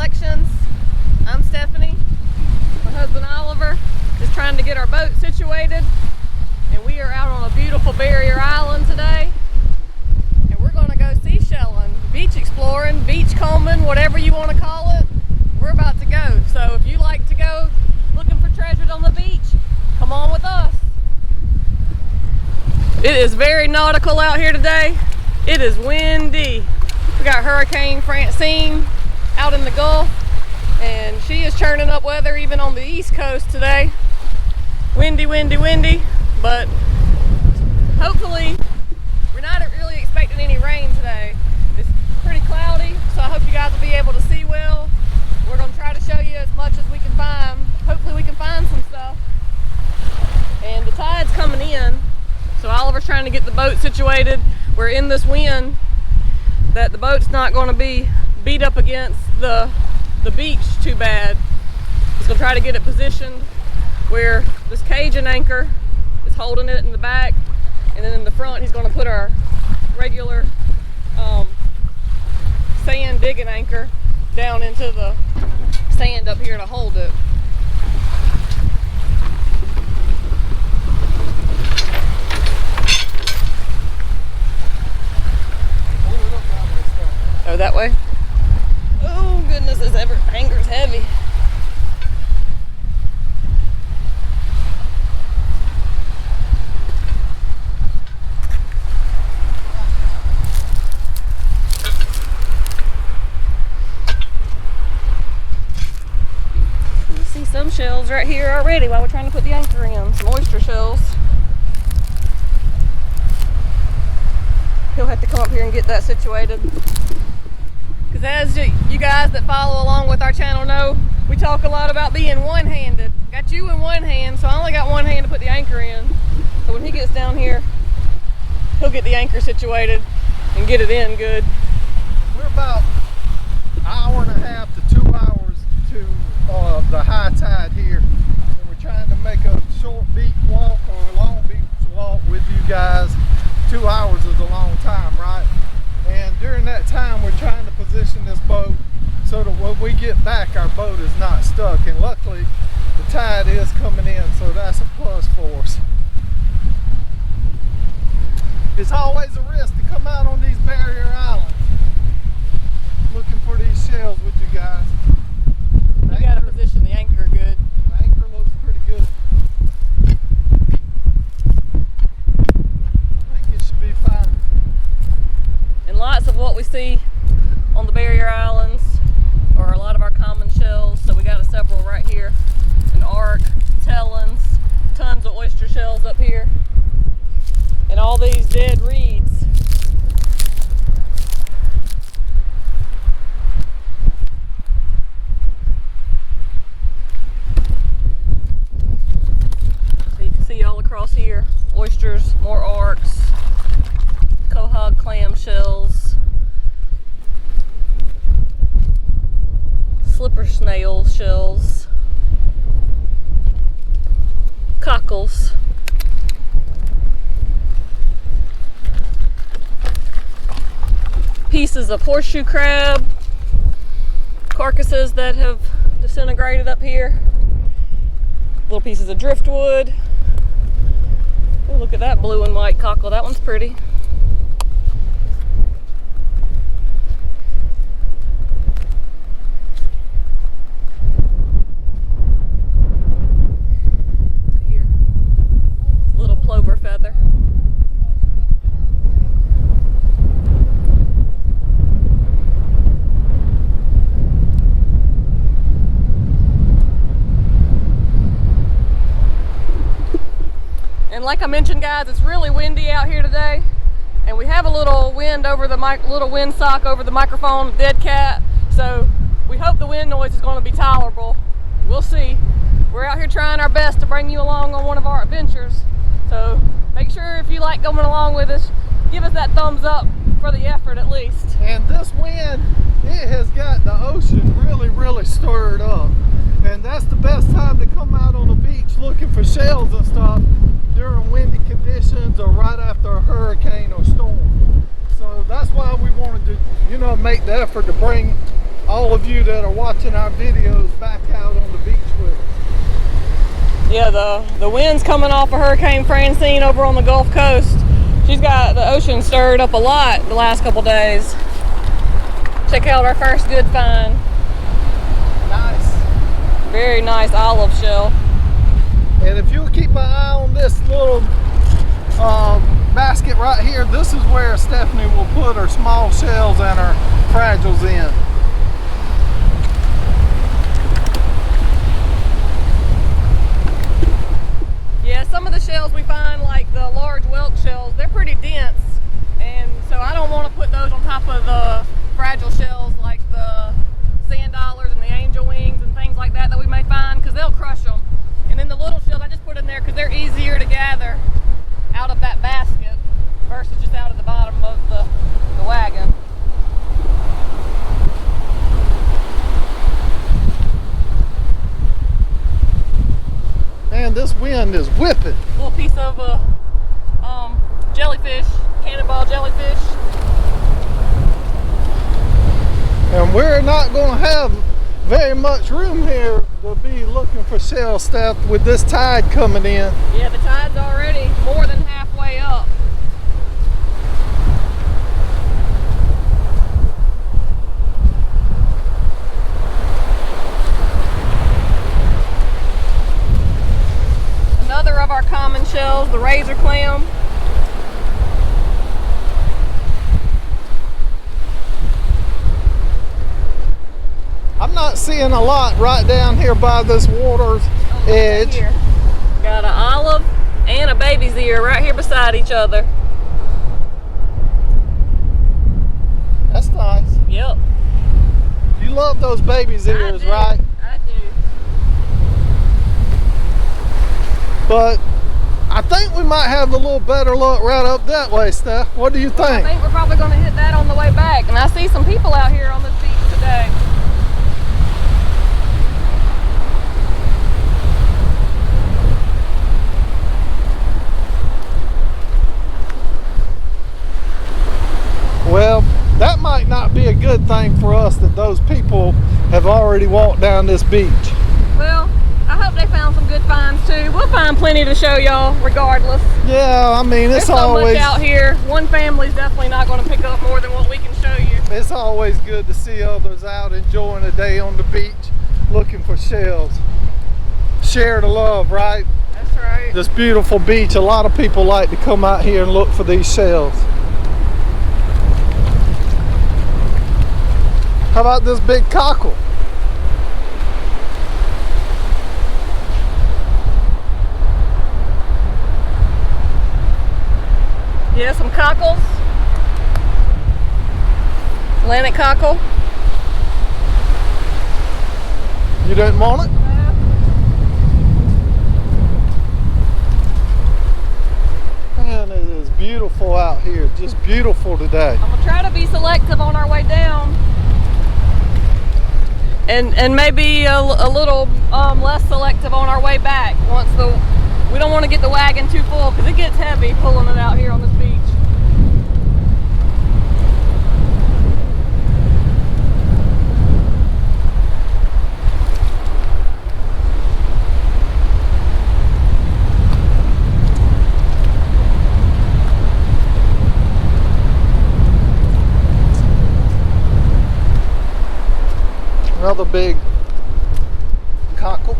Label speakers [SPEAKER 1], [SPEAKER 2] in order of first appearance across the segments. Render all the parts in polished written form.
[SPEAKER 1] Reflections. I'm Stephanie. My husband Oliver is trying to get our boat situated, and we are out on a beautiful barrier island today, and we're going to go seashelling, beach exploring, beach combing, whatever you want to call it. We're about to go, so if you like to go looking for treasures on the beach, come on with us. It is very nautical out here today. It is windy. We got Hurricane Francine out in the Gulf, and she is churning up weather even on the East Coast today. Windy, windy, windy, but hopefully we're not really expecting any rain today. It's pretty cloudy, so I hope you guys will be able to see well. We're going to try to show you as much as we can find. Hopefully we can find some stuff. And the tide's coming in, so Oliver's trying to get the boat situated. We're in this wind that the boat's not going to be beat up against the beach too bad. He's going to try to get it positioned where this Cajun anchor is holding it in the back, and then in the front he's going to put our regular sand digging anchor down into the sand up here to hold it. Oh, that way? Oh goodness, this anchor's heavy. You see some shells right here already while we're trying to put the anchor in. Some oyster shells. He'll have to come up here and get that situated. Because as you guys that follow along with our channel know, we talk a lot about being one-handed. Got you in one hand, so I only got one hand to put the anchor in. So when he gets down here, he'll get the anchor situated and get it in good.
[SPEAKER 2] We're about an hour and a half to 2 hours to the high tide here. And we're trying to make a short beach walk or a long beach walk with you guys. 2 hours is a long time, right? And during that time, we're trying to position this boat so that when we get back, our boat is not stuck. And luckily, the tide is coming in, so that's a plus for us. It's always a risk to come out on these barrier islands looking for these shells with you guys.
[SPEAKER 1] You gotta position the anchor good.
[SPEAKER 2] The anchor looks pretty good. I think it should be fine.
[SPEAKER 1] And lots of what we see on the barrier islands are a lot of our common shells. So we got several right here. An arc, talons, tons of oyster shells up here. And all these dead reeds. So you can see all across here, oysters, more arcs, quahog clam shells, slipper snail shells, cockles, pieces of horseshoe crab, carcasses that have disintegrated up here, little pieces of driftwood. Oh, look at that blue and white cockle, that one's pretty. Plover feather. And like I mentioned, guys, it's really windy out here today, and we have a little wind over the little windsock over the microphone, dead cat. So we hope the wind noise is going to be tolerable. We'll see. We're out here trying our best to bring you along on one of our adventures. So make sure if you like going along with us, give us that thumbs up for the effort at least.
[SPEAKER 2] And this wind, it has got the ocean really stirred up. And that's the best time to come out on the beach looking for shells and stuff during windy conditions or right after a hurricane or storm. So that's why we wanted to, make the effort to bring all of you that are watching our videos back out on the beach with us.
[SPEAKER 1] Yeah, the wind's coming off of Hurricane Francine over on the Gulf Coast. She's got the ocean stirred up a lot the last couple days. Check out our first good find.
[SPEAKER 2] Nice.
[SPEAKER 1] Very nice olive shell.
[SPEAKER 2] And if you'll keep an eye on this little basket right here, this is where Stephanie will put her small shells and her fragiles in.
[SPEAKER 1] Yeah, some of the shells we find, like the large Whelk shells, they're pretty dense, and so I don't want to put those on top of the fragile shells like the sand dollars and the angel wings and things like that we may find, because they'll crush them. And then the little shells I just put in there because they're easier to gather out of that basket versus just out of the bottom of the wagon.
[SPEAKER 2] Man, this wind is whipping.
[SPEAKER 1] A little piece of jellyfish, cannonball jellyfish.
[SPEAKER 2] And we're not going to have very much room here to be looking for shell stuff with this tide coming in.
[SPEAKER 1] Yeah, the tide's already more than halfway up. Another of our common shells, the razor clam.
[SPEAKER 2] I'm not seeing a lot right down here by this water's edge.
[SPEAKER 1] Here. Got an olive and a baby's ear right here beside each other.
[SPEAKER 2] That's nice.
[SPEAKER 1] Yep.
[SPEAKER 2] You love those baby's ears, right?
[SPEAKER 1] I do.
[SPEAKER 2] But I think we might have a little better luck right up that way, Steph. What do you think?
[SPEAKER 1] I think we're probably going to hit that on the way back. And I see some people out here on this beach today.
[SPEAKER 2] Well, that might not be a good thing for us that those people have already walked down this beach.
[SPEAKER 1] Well, I hope they found some good finds too. We'll find plenty to show y'all regardless.
[SPEAKER 2] Yeah, I mean,
[SPEAKER 1] There's so much out here. One family's definitely not going to pick up more than what we can show you.
[SPEAKER 2] It's always good to see others out enjoying a day on the beach looking for shells. Share the love, right?
[SPEAKER 1] That's right.
[SPEAKER 2] This beautiful beach, a lot of people like to come out here and look for these shells. How about this big cockle?
[SPEAKER 1] Yeah, some cockles. Atlantic cockle.
[SPEAKER 2] You didn't want it? Man, it is beautiful out here. Just beautiful today.
[SPEAKER 1] I'm gonna try to be selective on our way down. And maybe a little less selective on our way back. We don't want to get the wagon too full because it gets heavy pulling it out here on this beach.
[SPEAKER 2] Another big cockle.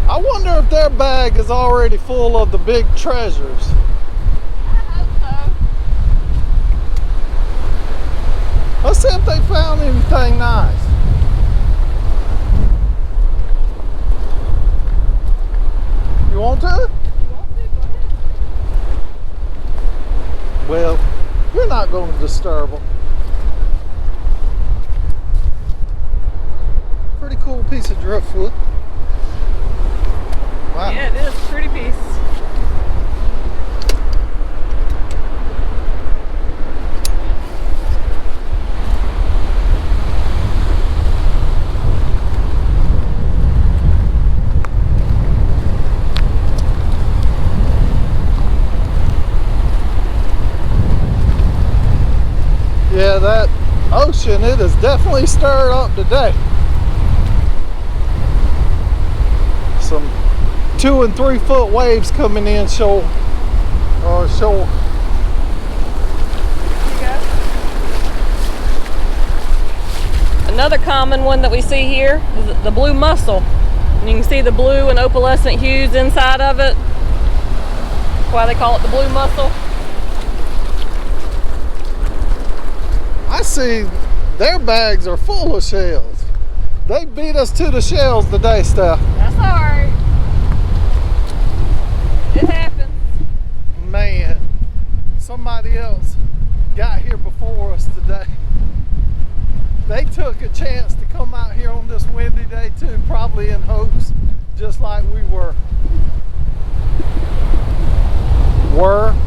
[SPEAKER 2] I wonder if their bag is already full of the big treasures.
[SPEAKER 1] I hope so.
[SPEAKER 2] Let's see if they found anything nice. You want to? Well, you're not going to disturb them. Pretty cool piece of driftwood. Wow.
[SPEAKER 1] Yeah, it is a pretty piece.
[SPEAKER 2] and it is definitely stirred up today. Some 2 and 3 foot waves coming in shore.
[SPEAKER 1] Another common one that we see here is the blue mussel. And you can see the blue and opalescent hues inside of it. That's why they call it the blue mussel.
[SPEAKER 2] I see their bags are full of shells. They beat us to the shells today, Steph.
[SPEAKER 1] That's alright. It happens.
[SPEAKER 2] Man, somebody else got here before us today. They took a chance to come out here on this windy day too, probably in hopes, just like we were.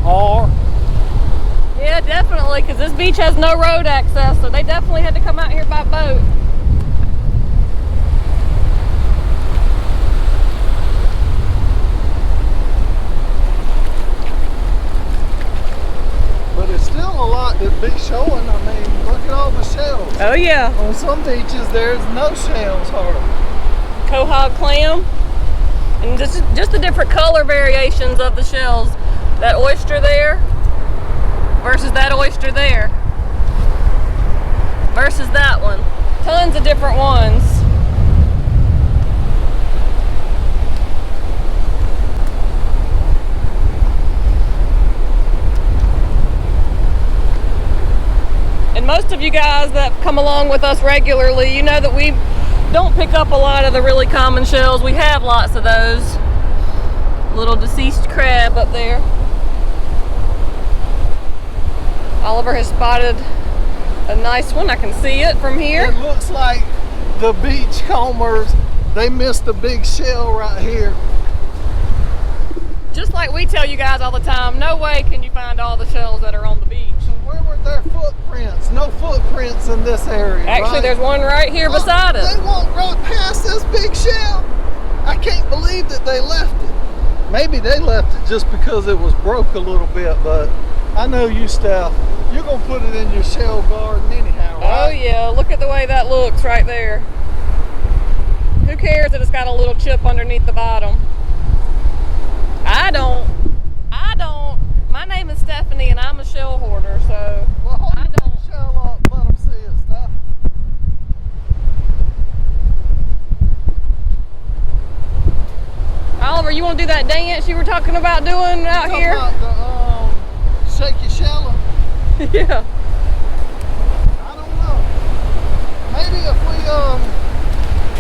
[SPEAKER 2] Are.
[SPEAKER 1] Yeah, definitely, because this beach has no road access, so they definitely had to come out here by boat.
[SPEAKER 2] But it's still a lot to be showing. I mean, look at all the shells.
[SPEAKER 1] Oh yeah.
[SPEAKER 2] On some beaches, there's no shells hardly.
[SPEAKER 1] Quahog clam, and just the different color variations of the shells. That oyster there versus that oyster there versus that one. Tons of different ones. And most of you guys that come along with us regularly, you know that we don't pick up a lot of the really common shells. We have lots of those. Little deceased crab up there. Oliver has spotted a nice one. I can see it from here.
[SPEAKER 2] It looks like the beachcombers, they missed a big shell right here.
[SPEAKER 1] Just like we tell you guys all the time, no way can you find all the shells that are on the beach.
[SPEAKER 2] So where were their footprints? No footprints in this area.
[SPEAKER 1] Actually,
[SPEAKER 2] right?
[SPEAKER 1] There's one right here beside us.
[SPEAKER 2] They walked right past this big shell. I can't believe that they left it. Maybe they left it just because it was broke a little bit, but I know you, Steph. You're going to put it in your shell garden anyhow, right?
[SPEAKER 1] Oh yeah, look at the way that looks right there. Who cares that it's got a little chip underneath the bottom? I don't. My name is Stephanie and I'm a shell hoarder, so
[SPEAKER 2] well, hold
[SPEAKER 1] I don't.
[SPEAKER 2] the shell up, let them see it, Steph.
[SPEAKER 1] Oliver, you want to do that dance you were talking about doing out here?
[SPEAKER 2] About the, shake your shell up.
[SPEAKER 1] Yeah.
[SPEAKER 2] I don't know. Maybe if we,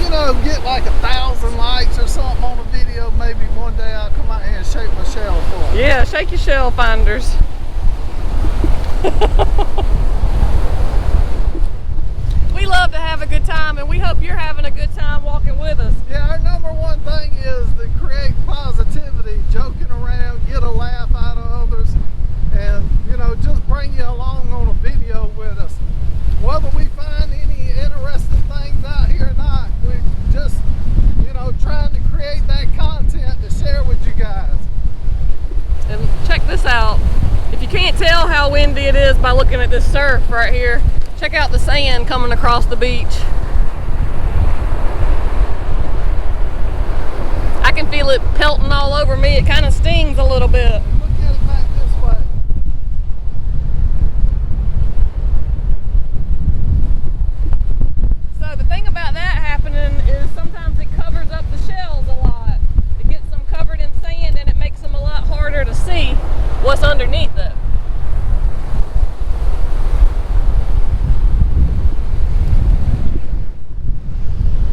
[SPEAKER 2] you know, get like 1,000 likes or something on a video, maybe one day I'll come out here and shake my shell for you.
[SPEAKER 1] Yeah, shake your shell finders. We love to have a good time, and we hope you're having a good time walking with us.
[SPEAKER 2] Yeah, our number one thing is to create positivity, joking around, get a laugh out of others, and, you know, just bring you along on a video with us. Whether we find any interesting things out here or not, we just, you know, trying to create that content to share with you guys.
[SPEAKER 1] And check this out. If you can't tell how windy it is by looking at this surf right here, check out the sand coming across the beach. I can feel it pelting all over me. It kind of stings a little bit.
[SPEAKER 2] Look at it back this way.
[SPEAKER 1] So the thing about that happening is sometimes it covers up the shells a lot. It gets them covered in sand and it makes them a lot harder to see what's underneath it.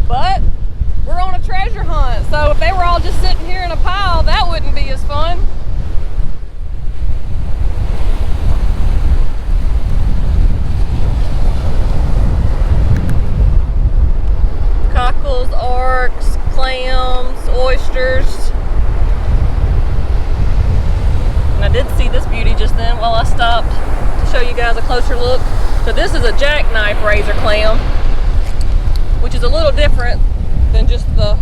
[SPEAKER 1] But we're on a treasure hunt, so if they were all just sitting here in a pile, that wouldn't be as fun. Cockles, arcs, clams, oysters. And I did see this beauty just then while I stopped to show you guys a closer look. So this is a jackknife razor clam, which is a little different than just the,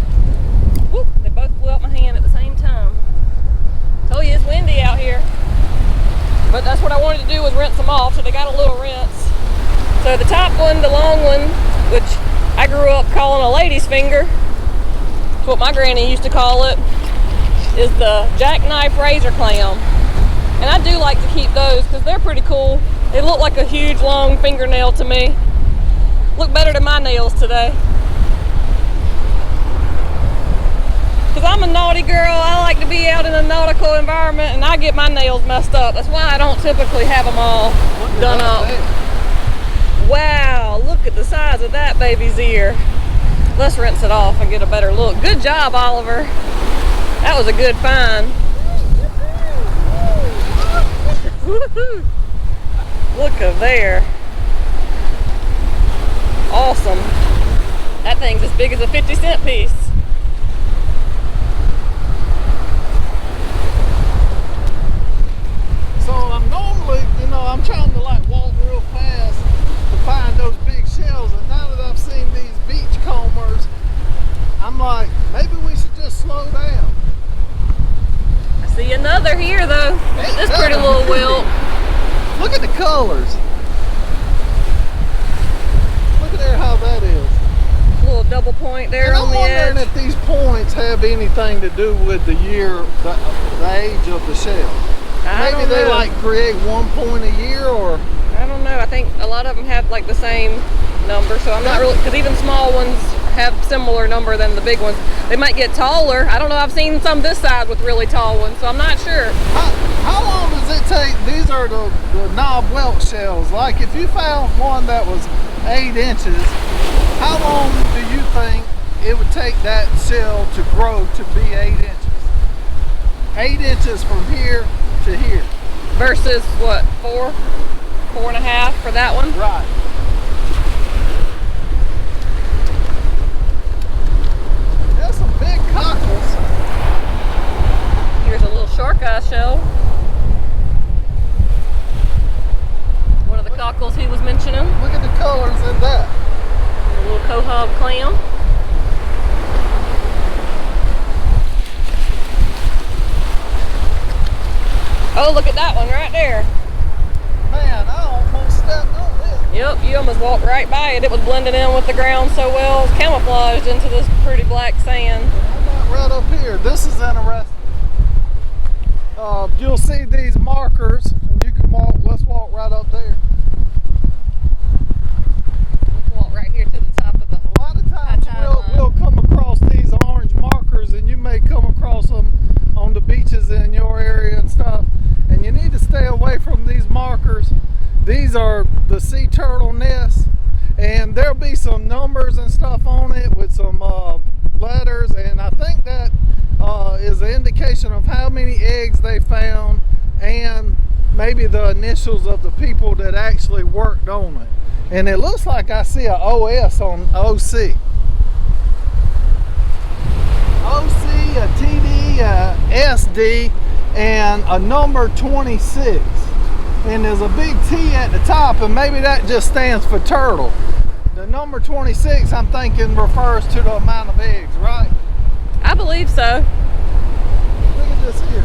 [SPEAKER 1] whoop, they both flew out my hand at the same time. Told you it's windy out here. But that's what I wanted to do was rinse them off, so they got a little rinse. So the top one, the long one, which I grew up calling a lady's finger, that's what my granny used to call it, is the jackknife razor clam. And I do like to keep those because they're pretty cool. They look like a huge long fingernail to me. Look better than my nails today. Because I'm a naughty girl, I like to be out in a nautical environment and I get my nails messed up. That's why I don't typically have them all done up. Wow, look at the size of that baby's ear. Let's rinse it off and get a better look. Good job, Oliver. That was a good find. Look at there. Awesome. That thing's as big as a 50-cent piece.
[SPEAKER 2] So I'm normally, I'm trying to like walk real fast to find those big shells, and now that I've seen these beach combers, I'm like, maybe we should just slow down.
[SPEAKER 1] I see another here though. Look at this pretty little whelk.
[SPEAKER 2] Look at the colors. Look at there how that is.
[SPEAKER 1] A little double point there
[SPEAKER 2] And
[SPEAKER 1] on the edge.
[SPEAKER 2] I'm wondering if these points have anything to do with the year, the age of the shell. Maybe they like create 1 point a year, or
[SPEAKER 1] I don't know. I think a lot of them have like the same number, so I'm not really, because even small ones have similar number than the big ones. They might get taller. I don't know. I've seen some this side with really tall ones, so I'm not sure.
[SPEAKER 2] How long does it take? These are the knob whelk shells. Like if you found one that was 8 inches, how long do you think it would take that shell to grow to be 8 inches? 8 inches from here to here.
[SPEAKER 1] Versus what, 4.5 for that one?
[SPEAKER 2] Right. There's some big cockles.
[SPEAKER 1] Here's a little shark eye shell. One of the cockles he was mentioning.
[SPEAKER 2] Look at the colors in that.
[SPEAKER 1] A little quahog clam. Oh, look at that one right there.
[SPEAKER 2] Man, I almost stepped on it.
[SPEAKER 1] Yep, you almost walked right by it. It was blending in with the ground so well. It's camouflaged into this pretty black sand.
[SPEAKER 2] I got right up here. This is interesting. You'll see these markers, and you can walk. Let's walk right up there.
[SPEAKER 1] We can walk right here to the top of the.
[SPEAKER 2] A lot of times we'll come across these orange markers, and you may come across them on the beaches in your area and stuff. And you need to stay away from these markers. These are the sea turtle nests, and there'll be some numbers and stuff on it with some letters, and I think that is an indication of how many eggs they found and maybe the initials of the people that actually worked on it. And it looks like I see a OS on OC. OC, a TD, a SD, and a number 26. And there's a big T at the top, and maybe that just stands for turtle. The number 26, I'm thinking, refers to the amount of eggs, right?
[SPEAKER 1] I believe so.
[SPEAKER 2] Look at this here.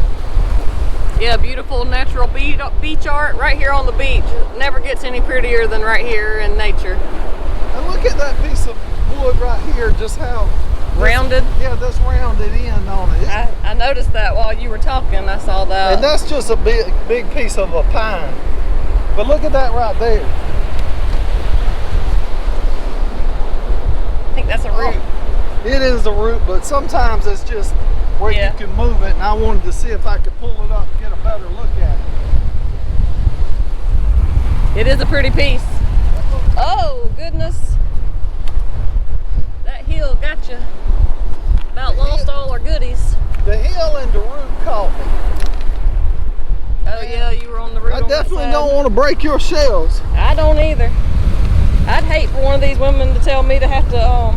[SPEAKER 1] Yeah, beautiful natural beach art right here on the beach. It never gets any prettier than right here in nature.
[SPEAKER 2] And look at that piece of wood right here, just how
[SPEAKER 1] rounded.
[SPEAKER 2] Yeah, that's rounded in on it.
[SPEAKER 1] I noticed that while you were talking. I saw that.
[SPEAKER 2] And that's just a big piece of a pine. But look at that right there.
[SPEAKER 1] I think that's a root.
[SPEAKER 2] Oh, it is a root, but sometimes it's just where you can move it, and I wanted to see if I could pull it up and get a better look at it.
[SPEAKER 1] It is a pretty piece. Oh, goodness. That hill got you. About lost all our goodies.
[SPEAKER 2] The hill and the root caught me.
[SPEAKER 1] Oh, yeah, you were on the root.
[SPEAKER 2] I definitely don't want to break your shells.
[SPEAKER 1] I don't either. I'd hate for one of these women to tell me to have to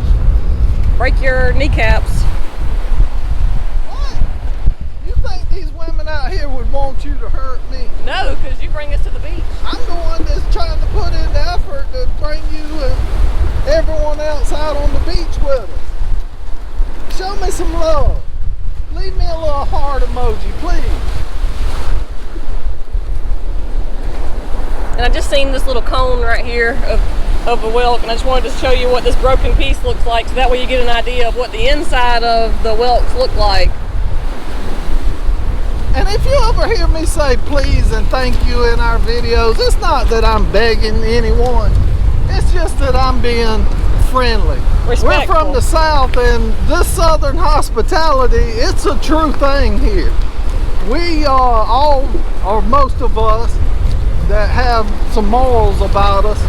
[SPEAKER 1] break your kneecaps.
[SPEAKER 2] What? You think these women out here would want you to hurt me?
[SPEAKER 1] No, because you bring us to the beach.
[SPEAKER 2] I'm the one that's trying to put in the effort to bring you and everyone else out on the beach with us. Show me some love. Leave me a little heart emoji, please.
[SPEAKER 1] And I just seen this little cone right here of of the Whelk, and I just wanted to show you what this broken piece looks like, so that way you get an idea of what the inside of the Whelks look like.
[SPEAKER 2] And if you ever hear me say please and thank you in our videos, it's not that I'm begging anyone. It's just that I'm being friendly.
[SPEAKER 1] Respectful.
[SPEAKER 2] We're from the South, and this Southern hospitality, it's a true thing here. We are all, or most of us, that have some morals about us.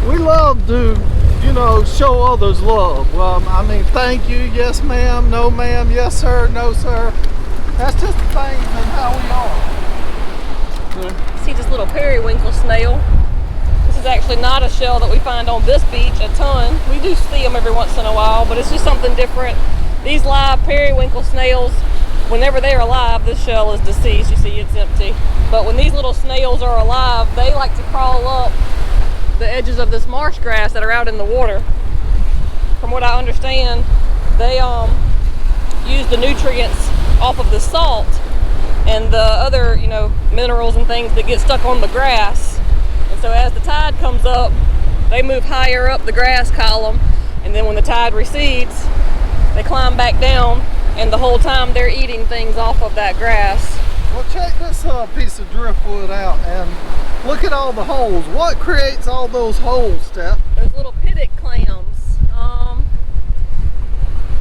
[SPEAKER 2] We love to, you know, show others love. Well, I mean, thank you, yes ma'am, no ma'am, yes sir, no sir. That's just the things and how we are.
[SPEAKER 1] See this little periwinkle snail. This is actually not a shell that we find on this beach a ton. We do see them every once in a while, but it's just something different. These live periwinkle snails, whenever they're alive, this shell is deceased. You see, it's empty. But when these little snails are alive, they like to crawl up the edges of this marsh grass that are out in the water. From what I understand, they use the nutrients off of the salt and the other, you know, minerals and things that get stuck on the grass. And so as the tide comes up, they move higher up the grass column, and then when the tide recedes, they climb back down, and the whole time they're eating things off of that grass.
[SPEAKER 2] Well, check this piece of driftwood out and look at all the holes. What creates all those holes, Steph?
[SPEAKER 1] Those little pitted clams. I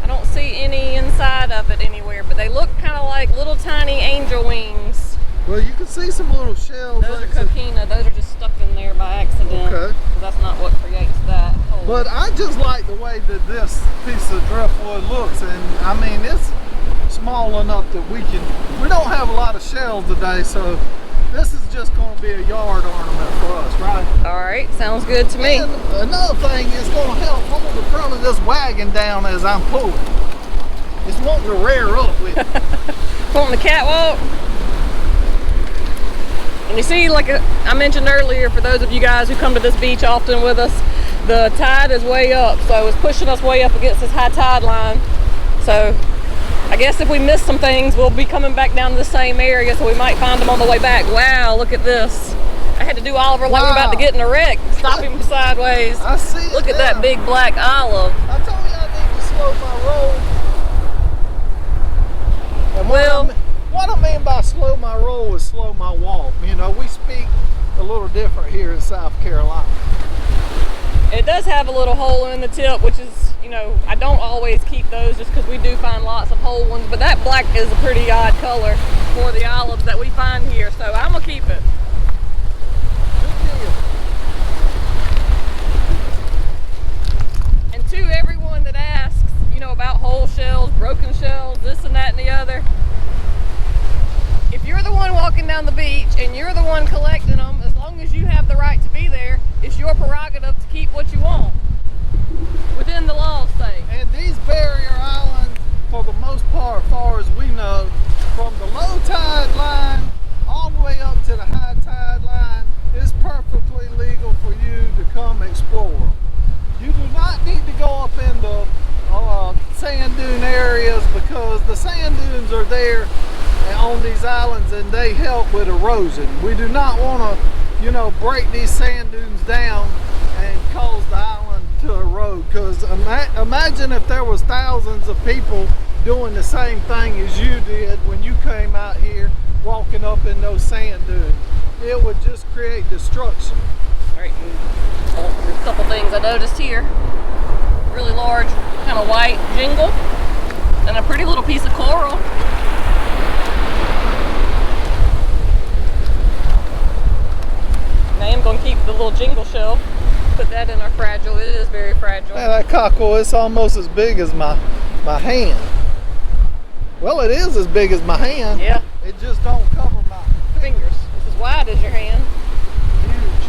[SPEAKER 1] don't see any inside of it anywhere, but they look kind of like little tiny angel wings.
[SPEAKER 2] Well, you can see some little shells.
[SPEAKER 1] Those are coquina. Those are just stuck in there by accident.
[SPEAKER 2] Okay.
[SPEAKER 1] So that's not what creates that hole.
[SPEAKER 2] But I just like the way that this piece of driftwood looks, and I mean, it's small enough that we don't have a lot of shells today, so this is just going to be a yard ornament for us, right?
[SPEAKER 1] All right, sounds good to me.
[SPEAKER 2] And another thing is going to help hold the front of this wagon down as I'm pulling. It's wanting to rear up with it.
[SPEAKER 1] Wanting the catwalk. And you see, like I mentioned earlier, for those of you guys who come to this beach often with us, the tide is way up, so it's pushing us way up against this high tide line. So I guess if we miss some things, we'll be coming back down to the same area, so we might find them on the way back. Wow, look at this. I had to do Oliver like we're about to get in a wreck. Stop him sideways.
[SPEAKER 2] I see it.
[SPEAKER 1] Look at that big black olive.
[SPEAKER 2] I told you I need to slow my roll. And what I mean by slow my roll is slow my walk. You know, we speak a little different here in South Carolina.
[SPEAKER 1] It does have a little hole in the tip, which is, you know, I don't always keep those just because we do find lots of whole ones, but that black is a pretty odd color for the olives that we find here, so I'm gonna keep it. And to everyone that asks, you know, about whole shells, broken shells, this and that and the other, if you're the one walking down the beach and you're the one collecting them, as long as you have the right to be there, it's your prerogative to keep what you want within the law's sake.
[SPEAKER 2] And these barrier islands, for the most part, as far as we know, from the low tide line all the way up to the high tide line, is perfectly legal for you to come explore. You do not need to go up into sand dune areas, because the sand dunes are there on these islands and they help with erosion. We do not want to, you know, break these sand dunes down and cause the island to erode, because imagine if there was thousands of people doing the same thing as you did when you came out here walking up in those sand dunes. It would just create destruction.
[SPEAKER 1] All right, there's a couple things I noticed here. Really large, kind of white jingle, and a pretty little piece of coral. I am going to keep the little jingle shell, put that in our fragile. It is very fragile.
[SPEAKER 2] Man, that cockle is almost as big as my hand. Well, it is as big as my hand.
[SPEAKER 1] Yeah.
[SPEAKER 2] It just don't cover my
[SPEAKER 1] Fingers. It's as wide as your hand.
[SPEAKER 2] huge.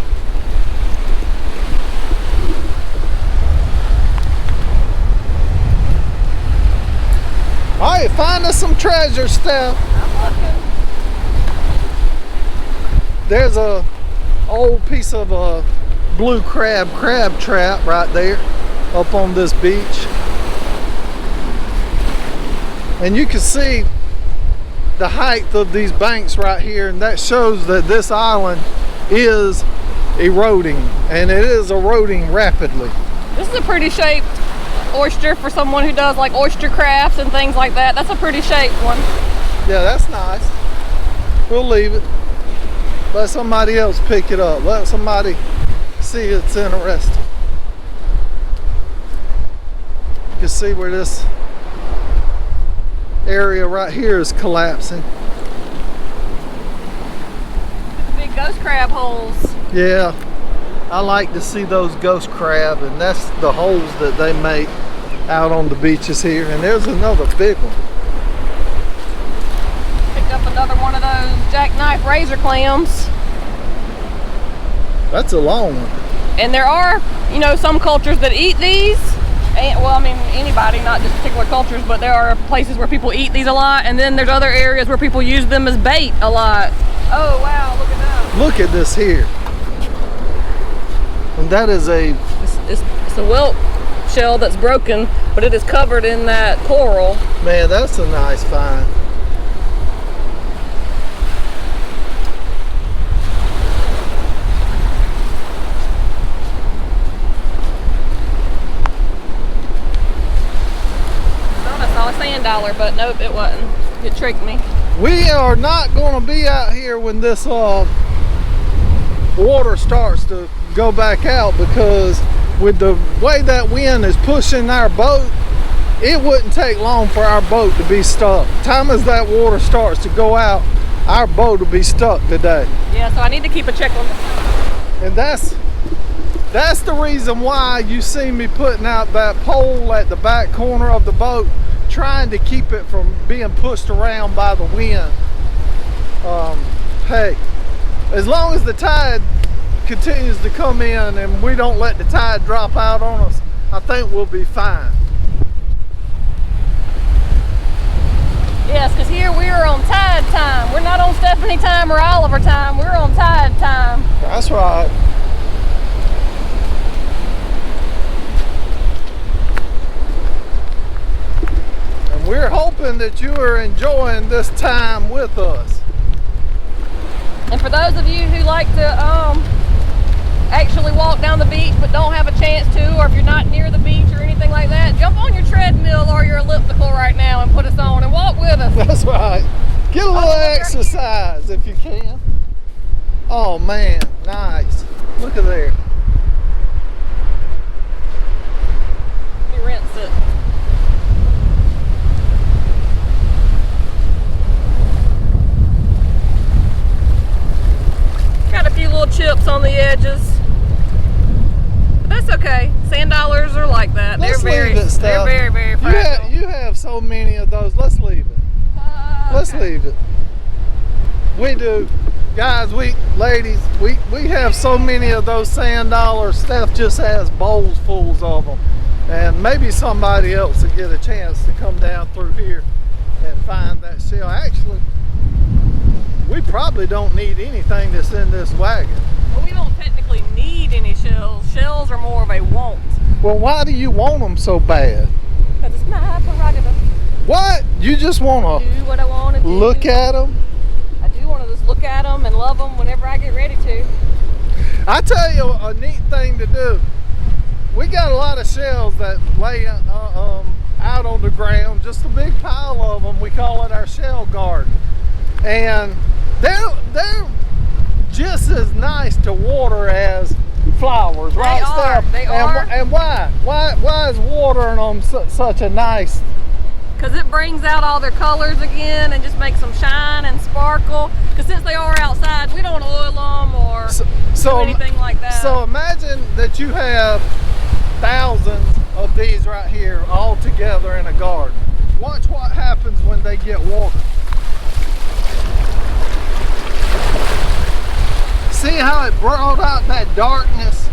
[SPEAKER 2] All right, find us some treasure stuff.
[SPEAKER 1] I'm looking.
[SPEAKER 2] There's a old piece of a blue crab trap right there up on this beach, and you can see the height of these banks right here, and that shows that this island is eroding, and it is eroding rapidly.
[SPEAKER 1] This is a pretty shaped oyster for someone who does like oyster crafts and things like that. That's a pretty shaped one.
[SPEAKER 2] Yeah, that's nice. We'll leave it. Let somebody else pick it up. Let somebody see it's interesting. You can see where this area right here is collapsing.
[SPEAKER 1] Big ghost crab holes.
[SPEAKER 2] Yeah, I like to see those ghost crab, and that's the holes that they make out on the beaches here. And there's another big one.
[SPEAKER 1] Picked up another one of those jackknife razor clams.
[SPEAKER 2] That's a long one.
[SPEAKER 1] And there are, you know, some cultures that eat these. And, well, I mean, anybody, not just particular cultures, but there are places where people eat these a lot. And then there's other areas where people use them as bait a lot. Oh, wow, look at that.
[SPEAKER 2] Look at this here. And that is
[SPEAKER 1] It's a whelk shell that's broken, but it is covered in that coral.
[SPEAKER 2] man, that's a nice find.
[SPEAKER 1] $1 but nope, it wasn't. It tricked me.
[SPEAKER 2] We are not going to be out here when this water starts to go back out, because with the way that wind is pushing our boat, it wouldn't take long for our boat to be stuck. Time as that water starts to go out, our boat will be stuck today.
[SPEAKER 1] Yeah, so I need to keep a check on this.
[SPEAKER 2] And that's the reason why you see me putting out that pole at the back corner of the boat, trying to keep it from being pushed around by the wind. Hey, as long as the tide continues to come in and we don't let the tide drop out on us, I think we'll be fine.
[SPEAKER 1] Yes, because here we are on tide time. We're not on Stephanie time or Oliver time. We're on tide time.
[SPEAKER 2] That's right. And we're hoping that you are enjoying this time with us.
[SPEAKER 1] And for those of you who like to actually walk down the beach but don't have a chance to, or if you're not near the beach or anything like that, jump on your treadmill or your elliptical right now and put us on and walk with us.
[SPEAKER 2] That's right. Get a little exercise if you can. Oh man, nice. Look at there.
[SPEAKER 1] Let me rinse it. Got a few little chips on the edges. But that's okay. Sand dollars are like that.
[SPEAKER 2] Let's
[SPEAKER 1] they're
[SPEAKER 2] leave it, Steph.
[SPEAKER 1] They're very, very fragile.
[SPEAKER 2] You have so many of those. Let's leave it. Let's leave it. We do. Guys, ladies, we have so many of those sand dollars. Steph just has bowls full of them. And maybe somebody else will get a chance to come down through here and find that shell. Actually, we probably don't need anything that's in this wagon.
[SPEAKER 1] Well, we don't technically need any shells. Shells are more of a want.
[SPEAKER 2] Well, why do you want them so bad?
[SPEAKER 1] Because it's my prerogative.
[SPEAKER 2] What? You just want
[SPEAKER 1] Do what I want to
[SPEAKER 2] to
[SPEAKER 1] do.
[SPEAKER 2] look at them?
[SPEAKER 1] I do want to just look at them and love them whenever I get ready to.
[SPEAKER 2] I tell you a neat thing to do. We got a lot of shells that lay out on the ground, just a big pile of them. We call it our shell garden. And they're just as nice to water as flowers, right, Steph?
[SPEAKER 1] They are.
[SPEAKER 2] And why? Why is watering them such a nice?
[SPEAKER 1] Because it brings out all their colors again and just makes them shine and sparkle. Because since they are outside, we don't oil them or do anything like that.
[SPEAKER 2] So imagine that you have thousands of these right here all together in a garden. Watch what happens when they get watered. See how it brought out that darkness?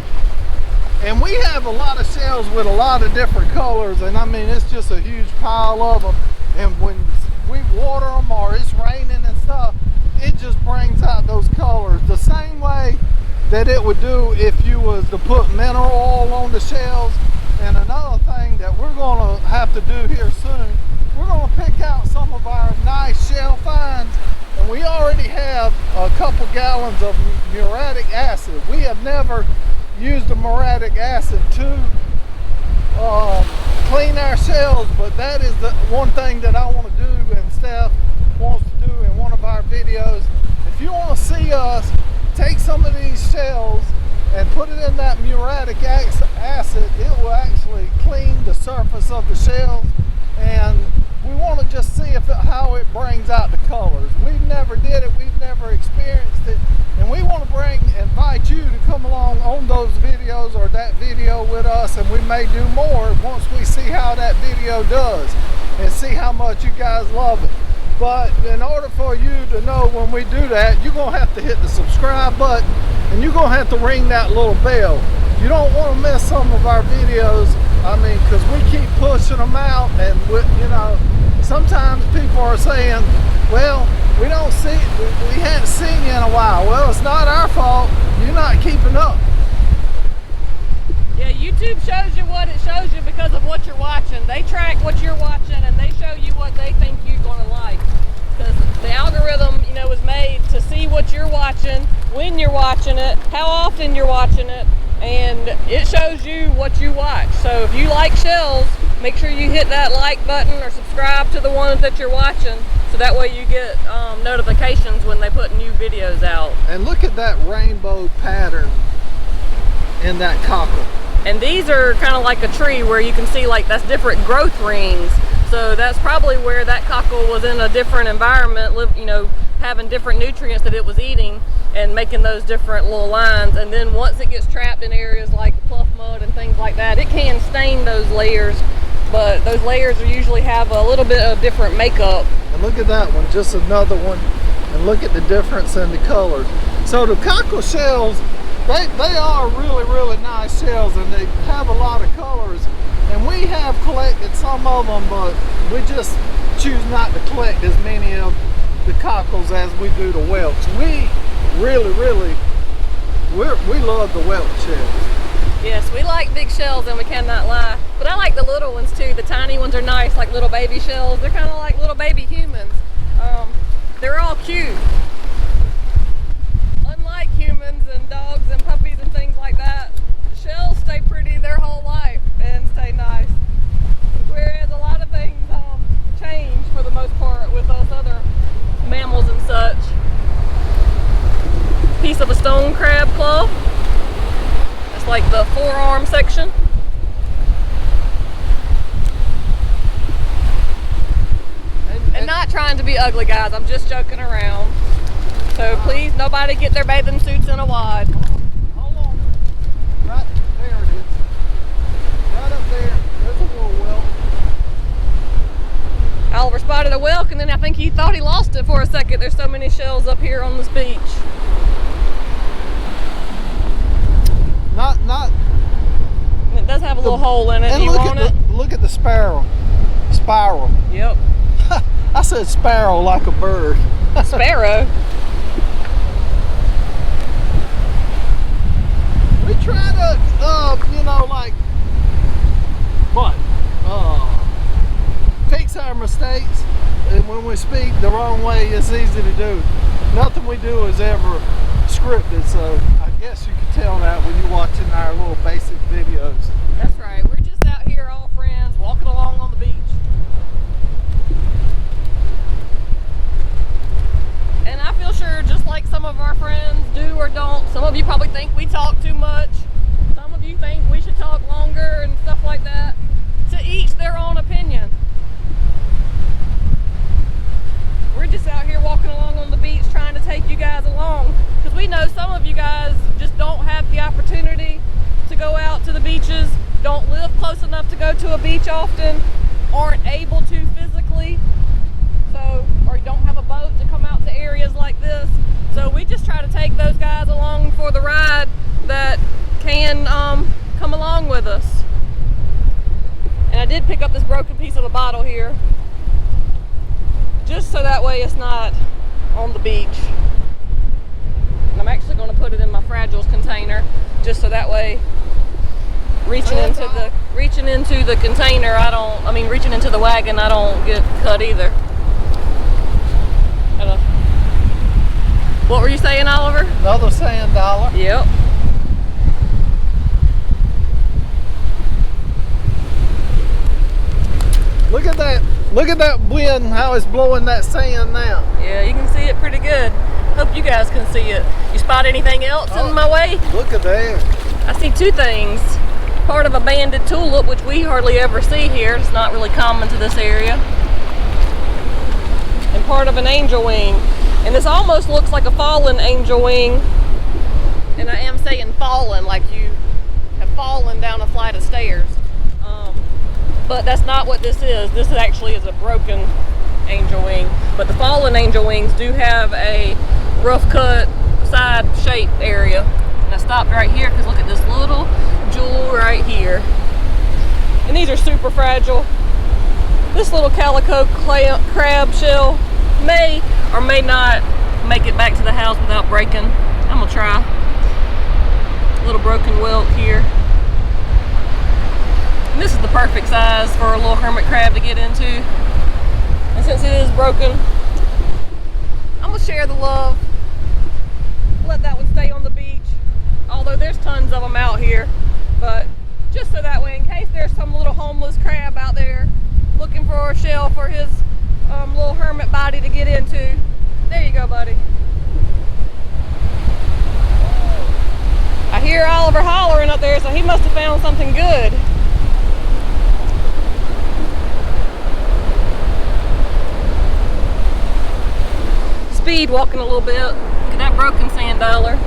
[SPEAKER 2] And we have a lot of shells with a lot of different colors, and I mean, it's just a huge pile of them. And when we water them or it's raining and stuff, it just brings out those colors the same way that it would do if you was to put mineral oil on the shells. And another thing that we're going to have to do here soon, we're going to pick out some of our nice shell finds. And we already have a couple gallons of muriatic acid. We have we've never used the muriatic acid to clean our shells, but that is the one thing that I want to do, and Steph wants to do in one of our videos. If you want to see us take some of these shells and put it in that muriatic acid, it will actually clean the surface of the shells, and we want to just see how it brings out the colors. We've never did it, we've never experienced it, and we want to invite you to come along on those videos or that video with us, and we may do more once we see how that video does and see how much you guys love it. But in order for you to know when we do that, you're going to have to hit the subscribe button, and you're going to have to ring that little bell. You don't want to miss some of our videos, I mean, because we keep pushing them out, and you know, sometimes people are saying, well, we don't see it, we hadn't seen you in a while. Well, it's not our fault, you're not keeping up.
[SPEAKER 1] Yeah, YouTube shows you what it shows you because of what you're watching. They track what you're watching, and they show you what they think you're going to like. Because the algorithm, you know, is made to see what you're watching, when you're watching it, how often you're watching it, and it shows you what you watch. So if you like shells, make sure you hit that like button or subscribe to the ones that you're watching, so that way you get notifications when they put new videos out.
[SPEAKER 2] And look at that rainbow pattern in that cockle.
[SPEAKER 1] And these are kind of like a tree where you can see like that's different growth rings. So that's probably where that cockle was in a different environment, you know, having different nutrients that it was eating and making those different little lines. And then once it gets trapped in areas like pluff mud and things like that, it can stain those layers, but those layers usually have a little bit of different makeup.
[SPEAKER 2] And look at that one, just another one. And look at the difference in the colors. So the cockle shells, they are really, really nice shells, and they have a lot of colors. And we have collected some of them, but we just choose not to collect as many of the cockles as we do the whelks. We really, we love the whelk shells.
[SPEAKER 1] Yes, we like big shells, and we cannot lie. But I like the little ones too. The tiny ones are nice, like little baby shells. They're kind of like little baby humans. They're all cute. Unlike humans and dogs and puppies and things like that, shells stay pretty their whole life and stay nice. Whereas a lot of things change for the most part with us other mammals and such. Piece of a stone crab claw. It's like the forearm section. And not trying to be ugly, guys. I'm just joking around. So please, nobody get their bathing suits in a wad.
[SPEAKER 2] Hold on. Right there it is. Right up there. There's a little whelk.
[SPEAKER 1] Oliver spotted a whelk, and then I think he thought he lost it for a second. There's so many shells up here on this beach.
[SPEAKER 2] Not.
[SPEAKER 1] And it does have a little hole in it. Do you want it?
[SPEAKER 2] Look at the spiral.
[SPEAKER 1] Yep.
[SPEAKER 2] I said sparrow like a bird.
[SPEAKER 1] Sparrow.
[SPEAKER 2] We try to, you know, like, what? Fix our mistakes, and when we speak the wrong way, it's easy to do. Nothing we do is ever scripted, so I guess you can tell that when you're watching our little basic videos.
[SPEAKER 1] That's right. We're just out here, all friends, walking along on the beach. And I feel sure, just like some of our friends do or don't, some of you probably think we talk too much. Some of you think we should talk longer and stuff like that. To each their own opinion. We're just out here walking along on the beach trying to take you guys along, because we know some of you guys just don't have the opportunity to go out to the beaches, don't live close enough to go to a beach often, aren't able to physically, so, or you don't have a boat to come out to areas like this. So we just try to take those guys along for the ride that can come along with us. And I did pick up this broken piece of a bottle here, just so that way it's not on the beach. And I'm actually going to put it in my Fragiles container, just so that way reaching into the container, reaching into the wagon, I don't get cut either. What were you saying, Oliver?
[SPEAKER 2] Another sand dollar.
[SPEAKER 1] Yep.
[SPEAKER 2] Look at that. Look at that wind, how it's blowing that sand now.
[SPEAKER 1] Yeah, you can see it pretty good. Hope you guys can see it. You spot anything else in my way?
[SPEAKER 2] Look at that.
[SPEAKER 1] I see two things. Part of a banded tulip, which we hardly ever see here. It's not really common to this area. And part of an angel wing. And this almost looks like a fallen angel wing. And I am saying fallen, like you have fallen down a flight of stairs. But that's not what this is. This actually is a broken angel wing. But the fallen angel wings do have a rough cut side shape area. And I stopped right here because look at this little jewel right here. And these are super fragile. This little calico crab shell may or may not make it back to the house without breaking. I'm gonna try. Little broken whelk here. And this is the perfect size for a little hermit crab to get into. And since it is broken, I'm gonna share the love. Let that one stay on the beach. Although there's tons of them out here. But just so that way, in case there's some little homeless crab out there looking for a shell for his little hermit body to get into. There you go, buddy. I hear Oliver hollering up there, so he must have found something good. Speed walking a little bit. Look at that broken sand dollar.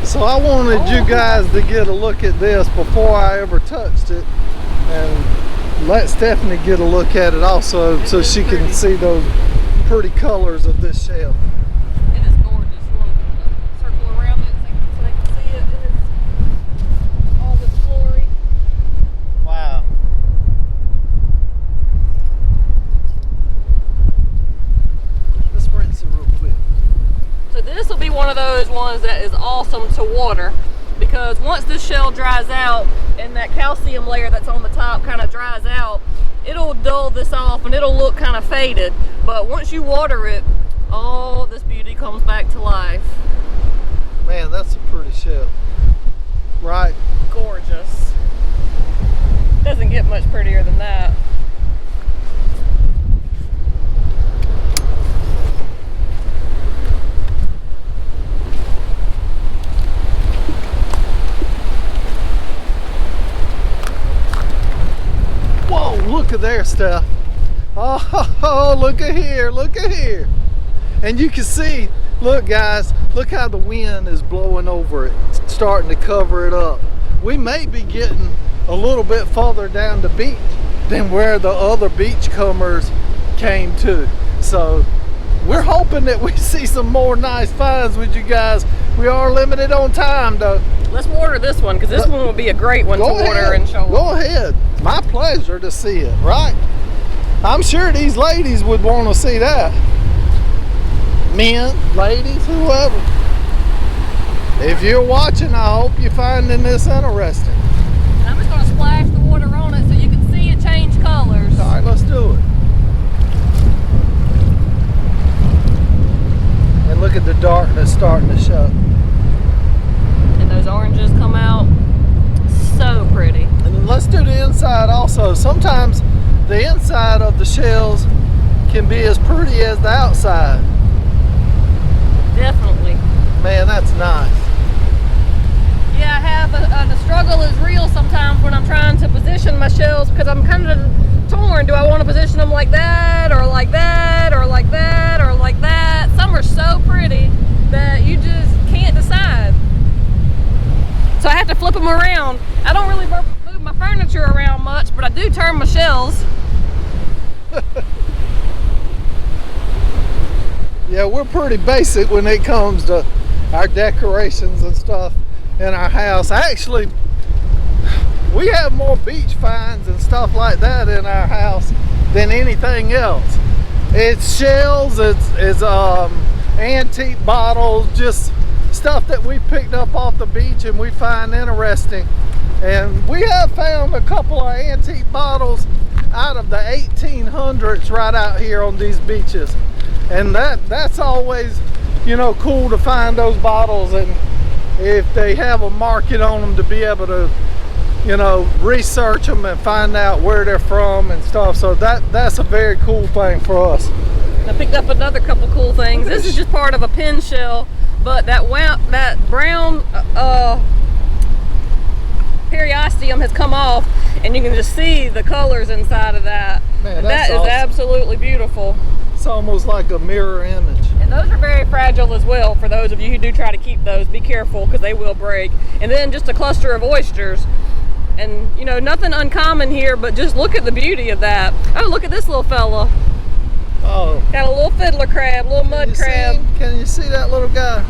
[SPEAKER 2] So I wanted you guys to get a look at this before I ever touched it, and let Stephanie get a look at it also, so she can see those pretty colors of this shell.
[SPEAKER 1] It is gorgeous. You want to circle around it so they can see it in all its glory.
[SPEAKER 2] Wow. Let's rinse it real quick.
[SPEAKER 1] So this will be one of those ones that is awesome to water, because once this shell dries out and that calcium layer that's on the top kind of dries out, it'll dull this off and it'll look kind of faded. But once you water it, all this beauty comes back to life.
[SPEAKER 2] Man, that's a pretty shell. Right?
[SPEAKER 1] Gorgeous. Doesn't get much prettier than that.
[SPEAKER 2] Whoa, look at there, Steph. Oh, look at here, look at here. And you can see, look guys, look how the wind is blowing over it, starting to cover it up. We may be getting a little bit farther down the beach than where the other beachcombers came to. So we're hoping that we see some more nice finds with you guys. We are limited on time though.
[SPEAKER 1] Let's water this one, because this one will be a great one to water and show.
[SPEAKER 2] Go ahead. My pleasure to see it, right? I'm sure these ladies would want to see that. Men, ladies, whoever. If you're watching, I hope you're finding this interesting.
[SPEAKER 1] I'm just going to splash the water on it so you can see it change colors.
[SPEAKER 2] All right, let's do it. And look at the darkness starting to show.
[SPEAKER 1] And those oranges come out so pretty.
[SPEAKER 2] And let's do the inside also. Sometimes the inside of the shells can be as pretty as the outside.
[SPEAKER 1] Definitely.
[SPEAKER 2] Man, that's nice.
[SPEAKER 1] Yeah, I have the struggle is real sometimes when I'm trying to position my shells, because I'm kind of torn. Do I want to position them like that, or like that, or like that, or like that? Some are so pretty that you just can't decide. So I have to flip them around. I don't really move my furniture around much, but I do turn my shells.
[SPEAKER 2] Yeah, we're pretty basic when it comes to our decorations and stuff in our house. Actually, we have more beach finds and stuff like that in our house than anything else. It's shells, it's antique bottles, just stuff that we picked up off the beach and we find interesting. And we have found a couple of antique bottles out of the 1800s right out here on these beaches. And that's always you know, cool to find those bottles, and if they have a market on them, to be able to, you know, research them and find out where they're from and stuff. So that's a very cool thing for us.
[SPEAKER 1] I picked up another couple cool things. This is just part of a pin shell, but that brown periosteum has come off, and you can just see the colors inside of that.
[SPEAKER 2] Man,
[SPEAKER 1] that is
[SPEAKER 2] awesome.
[SPEAKER 1] Absolutely beautiful.
[SPEAKER 2] It's almost like a mirror image.
[SPEAKER 1] And those are very fragile as well. For those of you who do try to keep those, be careful because they will break. And then just a cluster of oysters. And you know, nothing uncommon here, but just look at the beauty of that. Oh, look at this little fella.
[SPEAKER 2] Oh.
[SPEAKER 1] Got a little fiddler crab, little mud crab.
[SPEAKER 2] Can you see that little guy?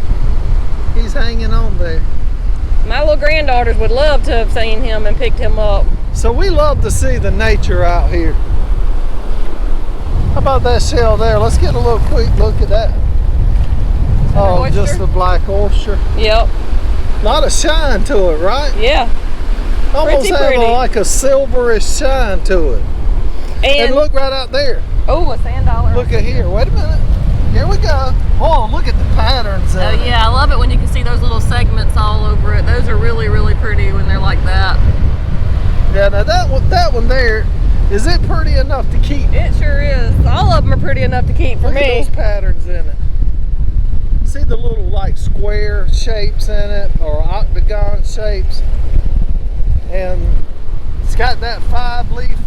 [SPEAKER 2] He's hanging on there.
[SPEAKER 1] My little granddaughters would love to have seen him and picked him up.
[SPEAKER 2] So we love to see the nature out here. How about that shell there? Let's get a little quick look at that. Oh,
[SPEAKER 1] oyster?
[SPEAKER 2] Just the black oyster.
[SPEAKER 1] Yep.
[SPEAKER 2] A lot of shine to it, right?
[SPEAKER 1] Yeah.
[SPEAKER 2] Almost
[SPEAKER 1] pretty.
[SPEAKER 2] like a silverish shine to it. And look right out there.
[SPEAKER 1] Oh, a sand dollar.
[SPEAKER 2] Look at here. Wait a minute. Here we go. Oh, look at the patterns.
[SPEAKER 1] Oh yeah, I love it when you can see those little segments all over it. Those are really, really pretty when they're like that.
[SPEAKER 2] Yeah, now that one there, is it pretty enough to keep?
[SPEAKER 1] It sure is. All of them are pretty enough to keep for
[SPEAKER 2] Look
[SPEAKER 1] me.
[SPEAKER 2] at those patterns in it. See the little like square shapes in it, or octagon shapes, and it's got that 5-leaf.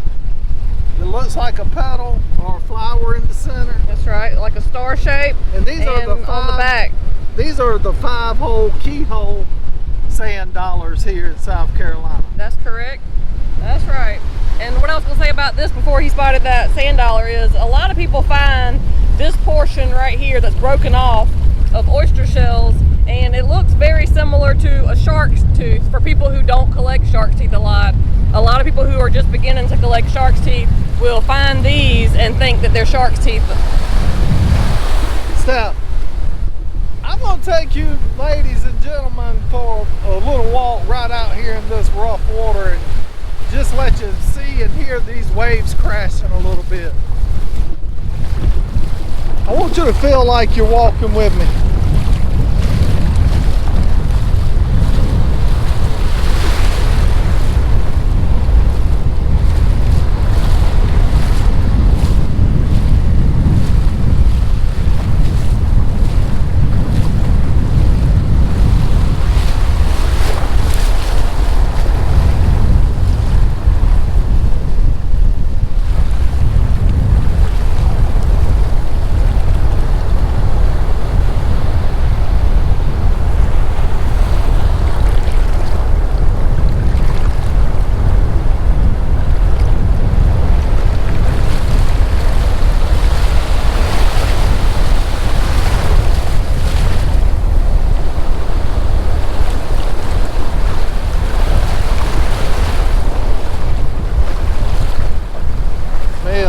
[SPEAKER 2] It looks like a petal or a flower in the center.
[SPEAKER 1] That's right, like a star shape.
[SPEAKER 2] And these are the 5
[SPEAKER 1] on the back.
[SPEAKER 2] These are the 5-hole keyhole sand dollars here in South Carolina.
[SPEAKER 1] That's correct. That's right. And what I was going to say about this before he spotted that sand dollar is a lot of people find this portion right here that's broken off of oyster shells, and it looks very similar to a shark's tooth for people who don't collect shark's teeth a lot. A lot of people who are just beginning to collect shark's teeth will find these and think that they're shark's teeth.
[SPEAKER 2] Step. I'm going to take you, ladies and gentlemen, for a little walk right out here in this rough water and just let you see and hear these waves crashing a little bit. I want you to feel like you're walking with me.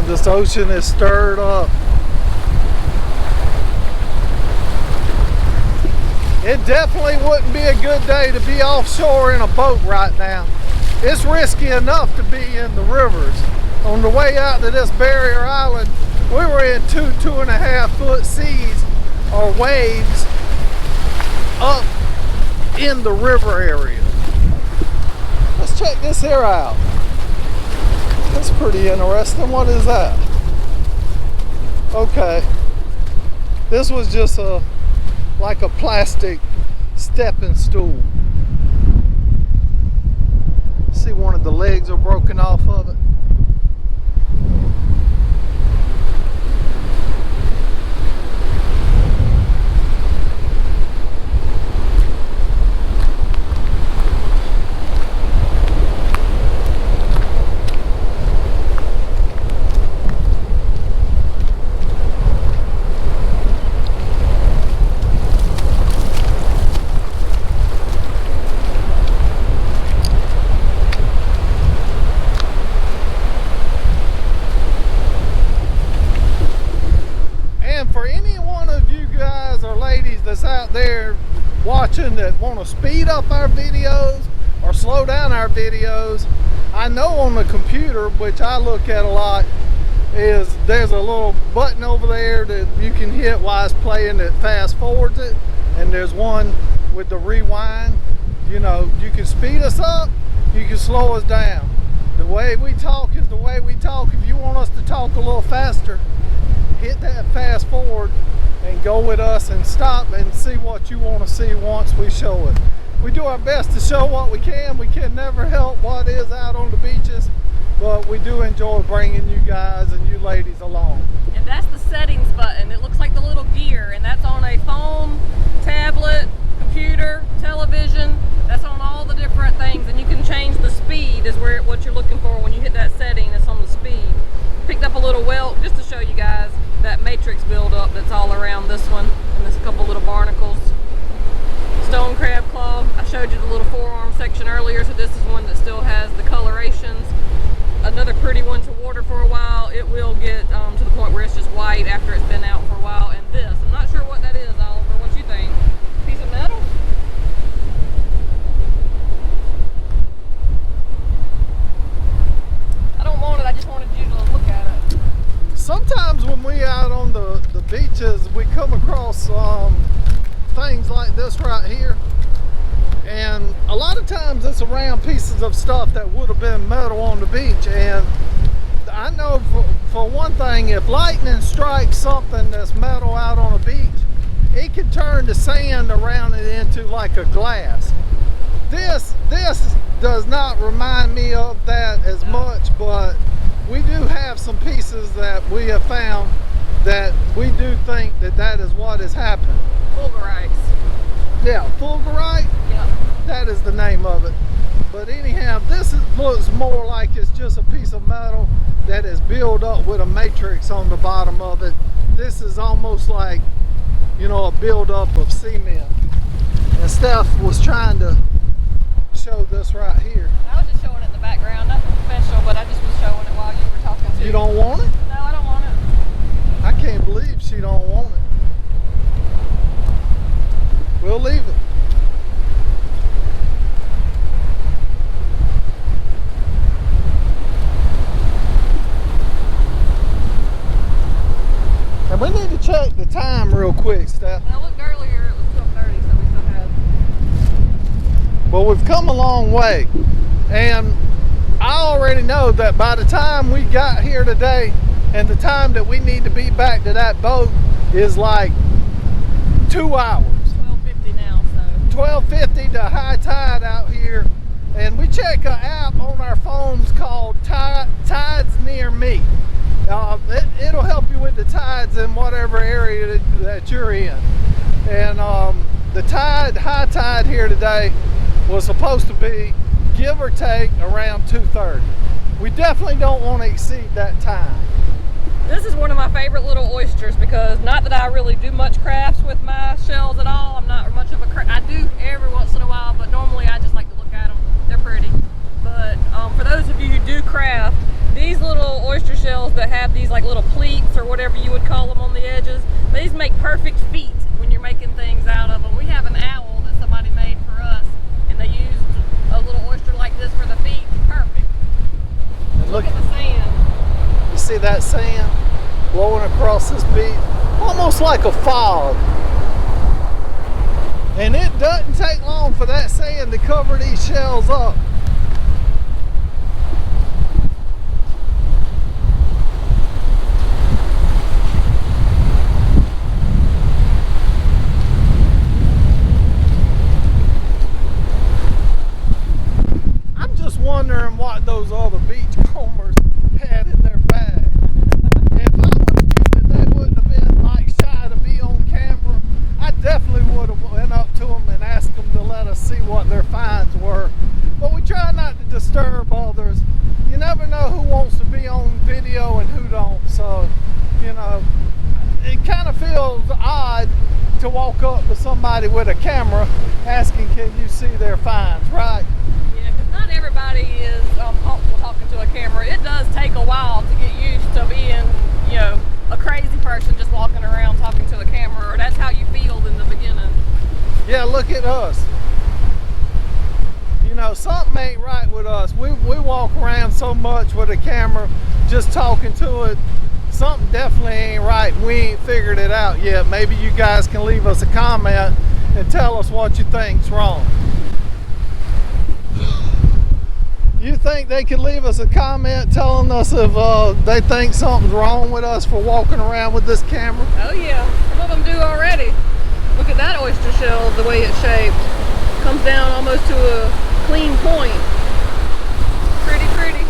[SPEAKER 2] This ocean is stirred up. It definitely wouldn't be a good day to be offshore in a boat right now. It's risky enough to be in the rivers. On the way out to this barrier island, we were in 2.5 foot seas or waves up in the river area. Let's check this here out. That's pretty interesting. What is that? Okay. This was just like a plastic stepping stool. See, one of the legs are broken off of it. Out there watching that want to speed up our videos or slow down our videos, I know on the computer, which I look at a lot, is there's a little button over there that you can hit while it's playing that fast forwards it, and there's one with the rewind. You know, you can speed us up, you can slow us down. The way we talk is the way we talk. If you want us to talk a little faster, hit that fast forward and go with us and stop and see what you want to see once we show it. We do our best to show what we can. We can never help what is out on the beaches, but we do enjoy bringing you guys and you ladies along.
[SPEAKER 1] And that's the settings button. It looks like the little gear, and that's on a phone, tablet, computer, television. That's on all the different things, and you can change the speed is where what you're looking for when you hit that setting. It's on the speed. Picked up a little whelk just to show you guys that matrix buildup that's all around this one, and there's a couple little barnacles. Stone crab claw. I showed you the little forearm section earlier, so this is one that still has the colorations. Another pretty one to water for a while. It will get to the point where it's just white after it's been out for a while. And this, I'm not sure what that is, Oliver. What you think? Piece of metal? I don't want it. I just wanted you to look at it.
[SPEAKER 2] Sometimes when we out on the beaches, we come across things like this right here, and a lot of times it's around pieces of stuff that would have been metal on the beach. And I know for one thing, if lightning strikes something that's metal out on a beach, it can turn the sand around it into like a glass. This does not remind me of that as much, but we do have some pieces that we have found that we do think that that is what has happened.
[SPEAKER 1] Fulgurites.
[SPEAKER 2] Yeah, fulgurite.
[SPEAKER 1] Yep.
[SPEAKER 2] That is the name of it. But anyhow, looks more like it's just a piece of metal that is built up with a matrix on the bottom of it. This is almost like, you know, a buildup of cement. And Steph was trying to show this right here.
[SPEAKER 1] I was just showing it in the background, nothing special, but I just was showing it while you were talking to me.
[SPEAKER 2] You don't want it?
[SPEAKER 1] No, I don't want it.
[SPEAKER 2] I can't believe she don't want it. We'll leave it. And we need to check the time real quick, Steph.
[SPEAKER 1] I looked earlier, it was 12:30, so we still have.
[SPEAKER 2] Well, we've come a long way, and I already know that by the time we got here today and the time that we need to be back to that boat is like 2 hours.
[SPEAKER 1] 12:50 now, so
[SPEAKER 2] 12:50 to high tide out here, and we check an app on our phones called Tides Near Me. It'll help you with the tides in whatever area that you're in. And the high tide here today was supposed to be, give or take, around 2:30. We definitely don't want to exceed that time.
[SPEAKER 1] this is one of my favorite little oysters, because not that I really do much crafts with my shells at all. I'm not much of a I do every once in a while, but normally I just like to look at them. They're pretty. But for those of you who do craft, these little oyster shells that have these like little pleats or whatever you would call them on the edges, these make perfect feet when you're making things out of them. We have an owl that somebody made for us, and they used a little oyster like this for the feet. Perfect.
[SPEAKER 2] And
[SPEAKER 1] Look at the sand.
[SPEAKER 2] You see that sand blowing across this beach? Almost like a fog. And it doesn't take long for that sand to cover these shells up. I'm just wondering what those other beach combers had in their bag. If I would have knew that they wouldn't have been like shy to be on camera, I definitely would have went up to them and asked them to let us see what their finds were. But we try not to disturb others. You never know who wants to be on video and who don't. So, you know, it kind of feels odd to walk up to somebody with a camera asking, can you see their finds, right?
[SPEAKER 1] Yeah, because not everybody is comfortable talking to a camera. It does take a while to get used to being, you know, a crazy person just walking around talking to a camera, or that's how you feel in the beginning.
[SPEAKER 2] Yeah, look at us. You know, something ain't right with us. We walk around so much with a camera, just talking to it, something definitely ain't right. We ain't figured it out yet. Maybe you guys can leave us a comment and tell us what you think's wrong. You think they could leave us a comment telling us if they think something's wrong with us for walking around with this camera?
[SPEAKER 1] Oh yeah, some of them do already. Look at that oyster shell, the way it's shaped. Comes down almost to a clean point. Pretty, pretty.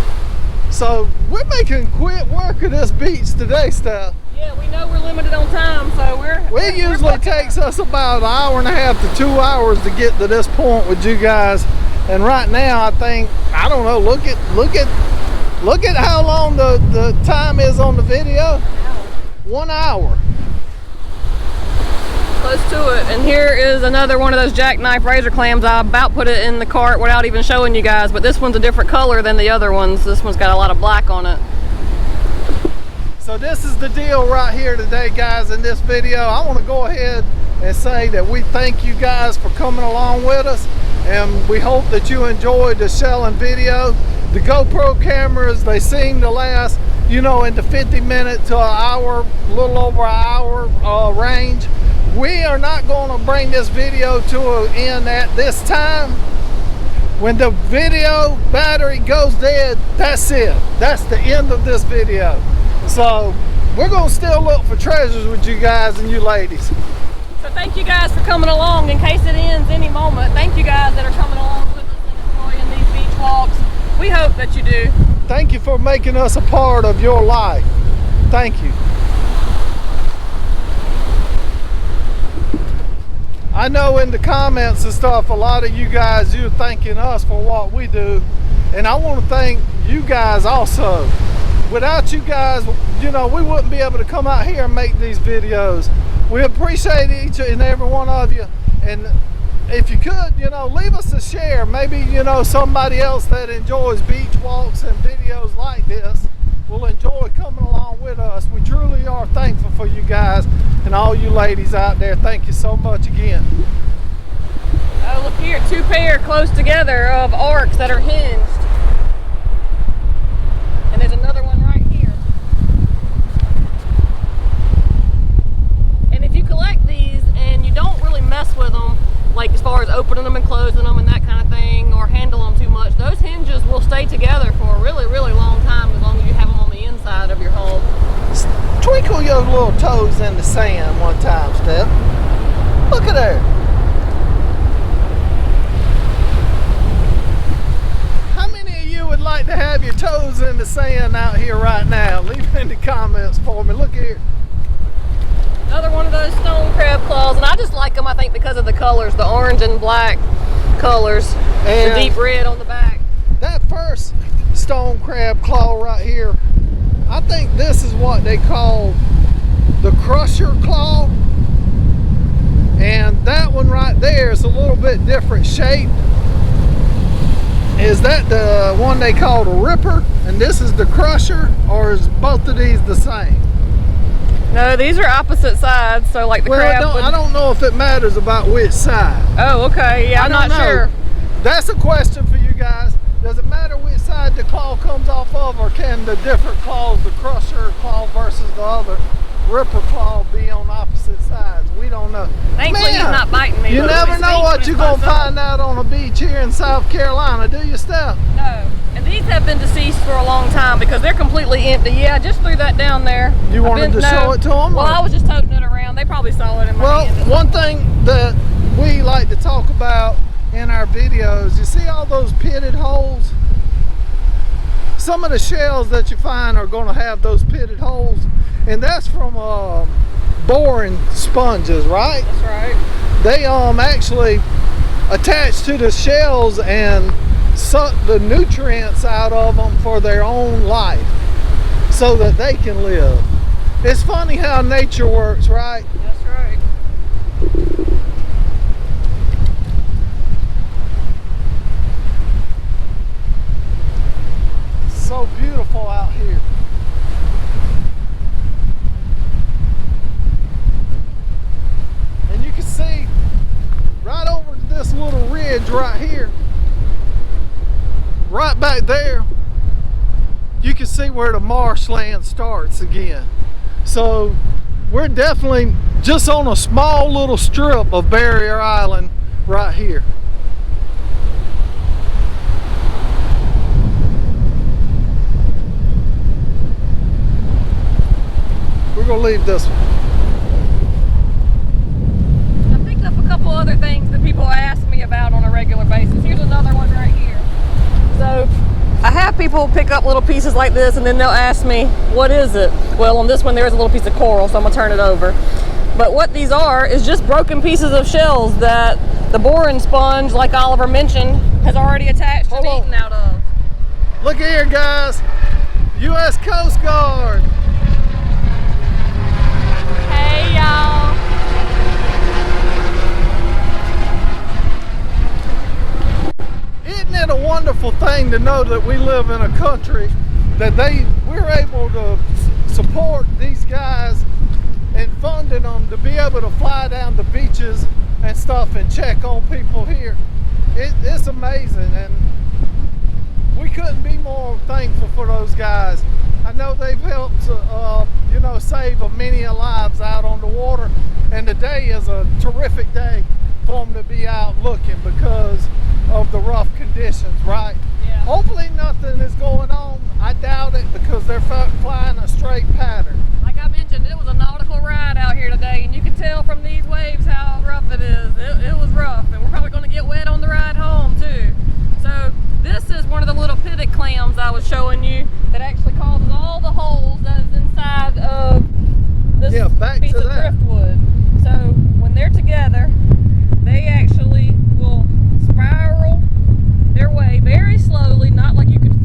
[SPEAKER 2] So we're making quick work of this beach today, Steph.
[SPEAKER 1] Yeah, we know we're limited on time, so
[SPEAKER 2] It usually takes us about an hour and a half to 2 hours to get to this point with you guys. And right now, I think, I don't know, look at how long the time is on the video. 1 hour.
[SPEAKER 1] Close to it. And here is another one of those jackknife razor clams. I about put it in the cart without even showing you guys, but this one's a different color than the other ones. This one's got a lot of black on it.
[SPEAKER 2] So this is the deal right here today, guys. In this video, I want to go ahead and say that we thank you guys for coming along with us, and we hope that you enjoyed the shelling video. The GoPro cameras, they seem to last, you know, in the 50-minute to an hour, a little over an hour range. We are not going to bring this video to an end at this time. When the video battery goes dead, that's it. That's the end of this video. So we're going to still look for treasures with you guys and you ladies.
[SPEAKER 1] So thank you guys for coming along in case it ends any moment. Thank you guys that are coming along with us and enjoying these beach walks. We hope that you do.
[SPEAKER 2] Thank you for making us a part of your life. Thank you. I know in the comments and stuff, a lot of you guys, you're thanking us for what we do. And I want to thank you guys also. Without you guys, you know, we wouldn't be able to come out here and make these videos. We appreciate each and every one of you. And if you could, you know, leave us a share. Maybe, you know, somebody else that enjoys beach walks and videos like this will enjoy coming along with us. We truly are thankful for you guys and all you ladies out there. Thank you so much again.
[SPEAKER 1] Oh, look here, two pair close together of arcs that are hinged. And there's another one right here. And if you collect these and you don't really mess with them, like as far as opening them and closing them and that kind of thing, or handle them too much, those hinges will stay together for a really, really long time as long as you have them on the inside of your home.
[SPEAKER 2] Twinkle your little toes in the sand one time, Steph. Look at her. How many of you would like to have your toes in the sand out here right now? Leave it in the comments for me. Look here.
[SPEAKER 1] Another one of those stone crab claws, and I just like them, I think, because of the colors, the orange and black colors, and the deep red on the back.
[SPEAKER 2] That first stone crab claw right here, I think this is what they call the crusher claw, and that one right there is a little bit different shape. Is that the one they call the ripper, and this is the crusher, or is both of these the same?
[SPEAKER 1] No, these are opposite sides, so like the crab
[SPEAKER 2] I don't know if it matters about which side.
[SPEAKER 1] Oh, okay, yeah, I'm not sure.
[SPEAKER 2] That's a question for you guys. Does it matter which side the claw comes off of, or can the different claws, the crusher claw versus the other ripper claw, be on opposite sides? We don't know.
[SPEAKER 1] Thankfully, he's not biting me.
[SPEAKER 2] You never know what you're going to find out on a beach here in South Carolina, do you, Steph?
[SPEAKER 1] No. And these have been deceased for a long time because they're completely empty. Yeah, I just threw that down there.
[SPEAKER 2] You wanted to show it to them?
[SPEAKER 1] Well, I was just toting it around. They probably saw it in my hand.
[SPEAKER 2] Well, one thing that we like to talk about in our videos, you see all those pitted holes? Some of the shells that you find are going to have those pitted holes, and that's from boring sponges, right?
[SPEAKER 1] That's right.
[SPEAKER 2] They actually attach to the shells and suck the nutrients out of them for their own life so that they can live. It's funny how nature works, right?
[SPEAKER 1] That's right.
[SPEAKER 2] So beautiful out here. And you can see right over this little ridge right here, right back there, you can see where the marshland starts again. So we're definitely just on a small little strip of Barrier Island right here. We're gonna leave this one.
[SPEAKER 1] I picked up a couple other things that people ask me about on a regular basis. Here's another one right here. So I have people pick up little pieces like this and then they'll ask me, what is it? Well, on this one there is a little piece of coral, so I'm gonna turn it over. But what these are is just broken pieces of shells that the boring sponge, like Oliver mentioned, has already attached and eaten out of.
[SPEAKER 2] Look here, guys. U.S. Coast Guard.
[SPEAKER 1] Hey, y'all.
[SPEAKER 2] Isn't it a wonderful thing to know that we live in a country that we're able to support these guys and funding them to be able to fly down the beaches and stuff and check on people here. It's amazing, and we couldn't be more thankful for those guys. I know they've helped save many lives out on the water, and today is a terrific day for them to be out looking because of the rough conditions, right?
[SPEAKER 1] Yeah.
[SPEAKER 2] Hopefully nothing is going on. I doubt it because they're flying a straight pattern.
[SPEAKER 1] Like I mentioned, it was a nautical ride out here today, and you can tell from these waves how rough it is. It was rough, and we're probably going to get wet on the ride home too. So this is one of the little pitted clams I was showing you that actually causes all the holes that is inside of this piece of driftwood. So when they're together, they actually will spiral their way very slowly, not like you could